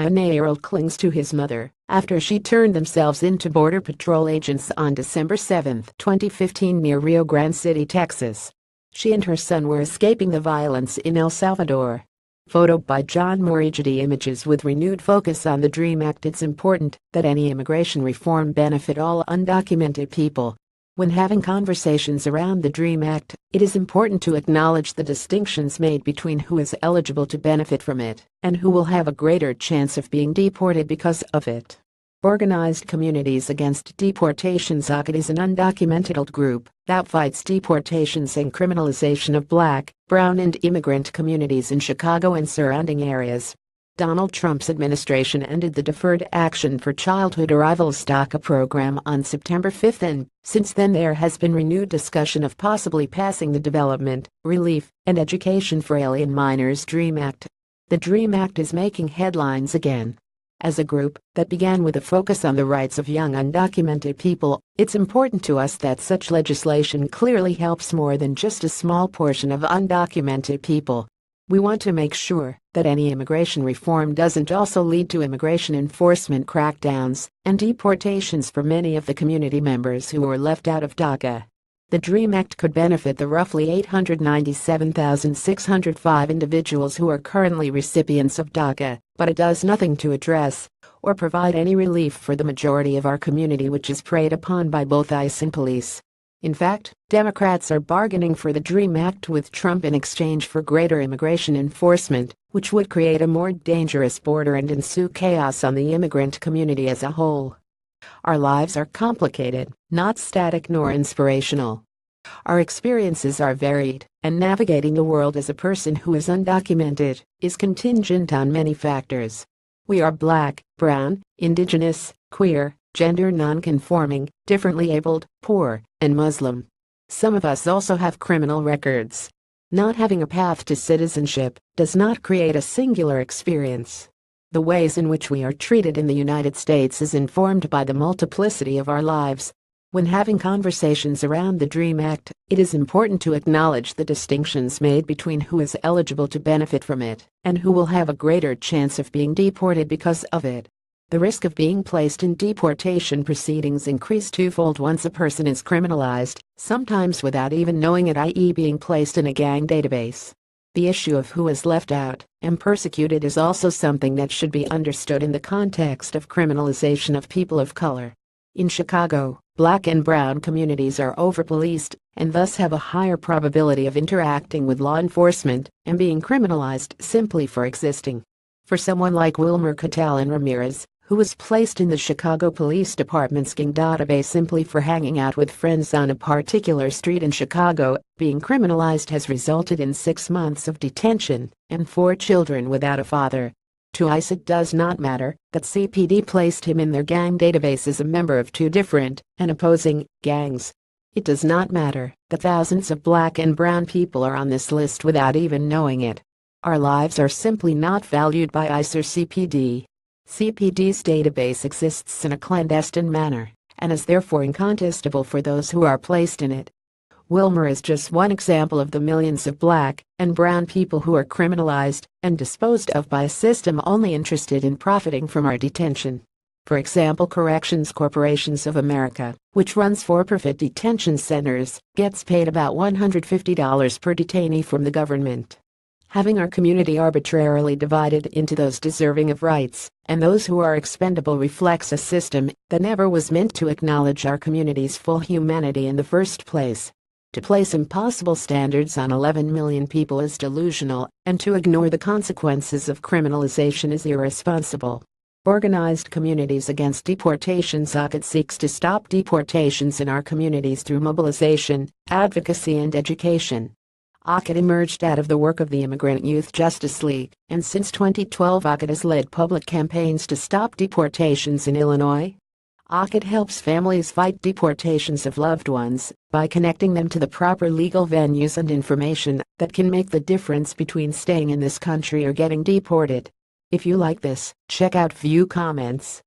oneyearold clings to his mother after she turned themselves into Border Patrol agents on December 7, 2015 near Rio Grande City, Texas. She and her son were escaping the violence in El Salvador. Photo by John Morigidi. Images with renewed focus on the DREAM Act. It's important that any immigration reform benefit all undocumented people. When having conversations around the DREAM Act, it is important to acknowledge the distinctions made between who is eligible to benefit from it and who will have a greater chance of being deported because of it. Organized Communities Against Deportations. OCAD is an undocumented group that fights deportations and criminalization of Black, brown and immigrant communities in Chicago and surrounding areas. Donald Trump's administration ended the Deferred Action for Childhood Arrivals DACA program on September 5, and since then there has been renewed discussion of possibly passing the Development, Relief, and Education for Alien Minors DREAM Act. The DREAM Act is making headlines again. As a group that began with a focus on the rights of young undocumented people, it's important to us that such legislation clearly helps more than just a small portion of undocumented people. We want to make sure that any immigration reform doesn't also lead to immigration enforcement crackdowns and deportations for many of the community members who were left out of DACA. The DREAM Act could benefit the roughly 897,605 individuals who are currently recipients of DACA, but it does nothing to address or provide any relief for the majority of our community, which is preyed upon by both ICE and police. In fact, Democrats are bargaining for the DREAM Act with Trump in exchange for greater immigration enforcement, which would create a more dangerous border and ensue chaos on the immigrant community as a whole. Our lives are complicated, not static nor inspirational. Our experiences are varied, and navigating the world as a person who is undocumented is contingent on many factors. We are Black, brown, indigenous, queer, gender non-conforming, differently abled, poor, and Muslim. Some of us also have criminal records. Not having a path to citizenship does not create a singular experience. The ways in which we are treated in the United States is informed by the multiplicity of our lives. When having conversations around the DREAM Act, it is important to acknowledge the distinctions made between who is eligible to benefit from it and who will have a greater chance of being deported because of it. The risk of being placed in deportation proceedings increase twofold once a person is criminalized, sometimes without even knowing it, i.e. being placed in a gang database. The issue of who is left out and persecuted is also something that should be understood in the context of criminalization of people of color. In Chicago, Black and brown communities are over-policed and thus have a higher probability of interacting with law enforcement and being criminalized simply for existing. For someone like Wilmer Catalan Ramirez, who was placed in the Chicago Police Department's gang database simply for hanging out with friends on a particular street in Chicago, being criminalized has resulted in 6 months of detention and 4 children without a father. To ICE, it does not matter that CPD placed him in their gang database as a member of 2 different and opposing gangs. It does not matter that thousands of Black and brown people are on this list without even knowing it. Our lives are simply not valued by ICE or CPD. CPD's database exists in a clandestine manner and is therefore incontestable for those who are placed in it. Wilmer is just one example of the millions of Black and brown people who are criminalized and disposed of by a system only interested in profiting from our detention. For example, Corrections Corporations of America, which runs for-profit detention centers, gets paid about $150 per detainee from the government. Having our community arbitrarily divided into those deserving of rights and those who are expendable reflects a system that never was meant to acknowledge our community's full humanity in the first place. To place impossible standards on 11 million people is delusional, and to ignore the consequences of criminalization is irresponsible. Organized Communities Against Deportations OCAD seeks to stop deportations in our communities through mobilization, advocacy and education. OCAD emerged out of the work of the Immigrant Youth Justice League, and since 2012 OCAD has led public campaigns to stop deportations in Illinois. OCAD helps families fight deportations of loved ones by connecting them to the proper legal venues and information that can make the difference between staying in this country or getting deported. If you like this, check out View Comments.